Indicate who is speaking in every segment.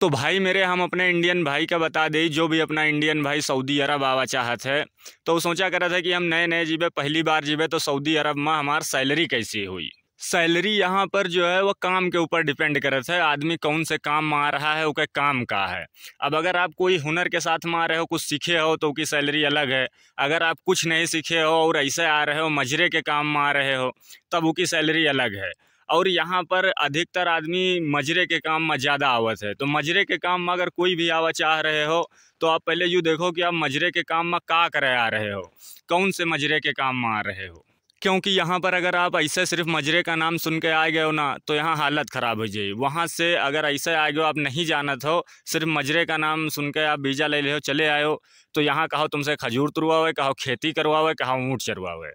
Speaker 1: तो भाई मेरे हम अपने इंडियन भाई का बता दें, जो भी अपना इंडियन भाई सऊदी अरब आवा चाहत है तो सोचा कर रहा था कि हम नए नए जीबे, पहली बार जीबे तो सऊदी अरब में हमार सैलरी कैसी हुई। सैलरी यहाँ पर जो है वो काम के ऊपर डिपेंड करत है, आदमी कौन से काम में आ रहा है, उसके काम का है। अब अगर आप कोई हुनर के साथ में आ रहे हो, कुछ सीखे हो तो उसकी सैलरी अलग है। अगर आप कुछ नहीं सीखे हो और ऐसे आ रहे हो, मजरे के काम में आ रहे हो, तब उसकी सैलरी अलग है। और यहाँ पर अधिकतर आदमी मजरे के काम में ज़्यादा आवत है। तो मजरे के काम में अगर कोई भी आवा चाह रहे हो तो आप पहले यूँ देखो कि आप मजरे के काम में क्या करे आ रहे हो, कौन से मजरे के काम में आ रहे हो। क्योंकि यहाँ पर अगर आप ऐसे सिर्फ मजरे का नाम सुन के आ गए हो ना, तो यहाँ हालत ख़राब हो जाएगी। वहाँ से अगर ऐसे आ गए हो, आप नहीं जानत हो, सिर्फ मजरे का नाम सुन के आप वीज़ा ले हो चले आए हो, तो यहाँ कहो तुमसे खजूर तुरवावे, कहो खेती करवावे, कहो ऊँट चरवावे।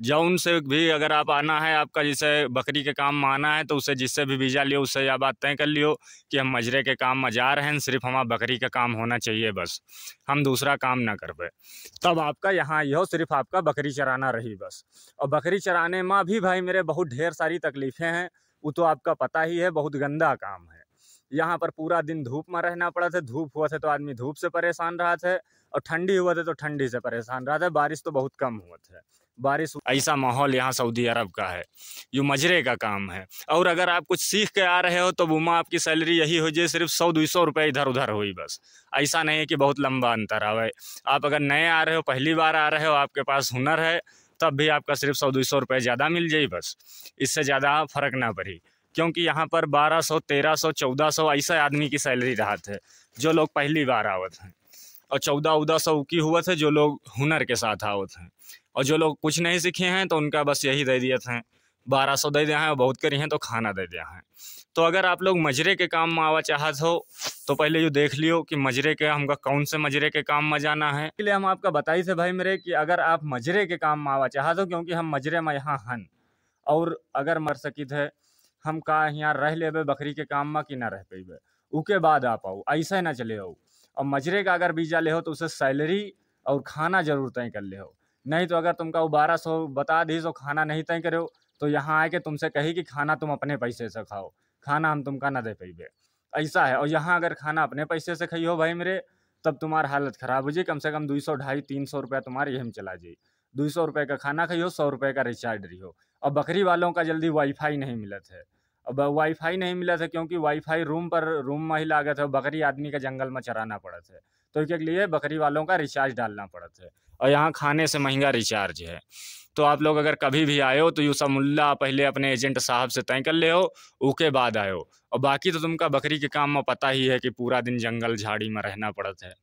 Speaker 1: जौन से भी अगर आप आना है, आपका जैसे बकरी के काम में आना है, तो उसे जिससे भी वीज़ा लियो उससे यह बात तय कर लियो कि हम मजरे के काम में जा रहे हैं, सिर्फ हमारा बकरी का काम होना चाहिए, बस हम दूसरा काम ना कर पाए। तब आपका यहाँ यहो सिर्फ आपका बकरी चराना रही बस। और बकरी चराने में भी भाई मेरे बहुत ढेर सारी तकलीफ़ें हैं, वो तो आपका पता ही है, बहुत गंदा काम है। यहाँ पर पूरा दिन धूप में रहना पड़ा था, धूप हुआ था तो आदमी धूप से परेशान रहा था, और ठंडी हुआ था तो ठंडी से परेशान रहा था। बारिश तो बहुत कम हुआ था, बारिश ऐसा माहौल यहाँ सऊदी अरब का है, ये मजरे का काम है। और अगर आप कुछ सीख के आ रहे हो तो वो में आपकी सैलरी यही हो जाए, सिर्फ 100-200 रुपये इधर उधर हुई बस। ऐसा नहीं है कि बहुत लंबा अंतर आवे। आप अगर नए आ रहे हो, पहली बार आ रहे हो, आपके पास हुनर है, तब भी आपका सिर्फ 100-200 रुपये ज़्यादा मिल जाए बस, इससे ज़्यादा फ़र्क ना पड़ी। क्योंकि यहाँ पर 1200, 1300, 1400 ऐसा आदमी की सैलरी रहत है जो लोग पहली बार आवत हैं, और 1400 की हुआ थे जो लोग हुनर के साथ आवत हैं। और जो लोग कुछ नहीं सीखे हैं तो उनका बस यही दे दिए थे, 1200 दे दिया है, और बहुत करी हैं तो खाना दे दिया है। तो अगर आप लोग मजरे के काम में आवा चाहत हो तो पहले ये देख लियो कि मजरे के हमका कौन से मजरे के काम में जाना है। इसलिए हम आपका बताई थे भाई मेरे कि अगर आप मजरे के काम में आवा चाहत हो, क्योंकि हम मजरे में यहाँ हन, और अगर मर सकित है हम का यहाँ रह लेबे बकरी के काम में कि ना रह पेबे, उसके बाद आप आओ, ऐसा ना चले आओ। और मजरे का अगर वीज़ा ले हो तो उसे सैलरी और खाना जरूर तय कर ले हो। नहीं तो अगर तुमका वो 1200 बता दी तो खाना नहीं तय करे हो, तो यहाँ आके तुमसे कही कि खाना तुम अपने पैसे से खाओ, खाना हम तुमका ना दे पेबे, ऐसा है। और यहाँ अगर खाना अपने पैसे से खाई हो भाई मेरे, तब तुम्हारी हालत ख़राब हो जाए। कम से कम 200, 250, 300 रुपया तुम्हारे यही में चला जाए। 200 रुपये का खाना खाई हो, 100 रुपये का रिचार्ज रही हो। और बकरी वालों का जल्दी वाईफाई नहीं मिलत है। अब वाईफाई नहीं मिला था क्योंकि वाईफाई रूम में ही लागत है, बकरी आदमी का जंगल में चराना पड़ा था, तो इसके लिए बकरी वालों का रिचार्ज डालना पड़ा था। और यहाँ खाने से महंगा रिचार्ज है। तो आप लोग अगर कभी भी आए हो तो यू सब मुल्ला पहले अपने एजेंट साहब से तय कर ले हो, उसके बाद आयो। और बाकी तो तुमका बकरी के काम में पता ही है कि पूरा दिन जंगल झाड़ी में रहना पड़ता है।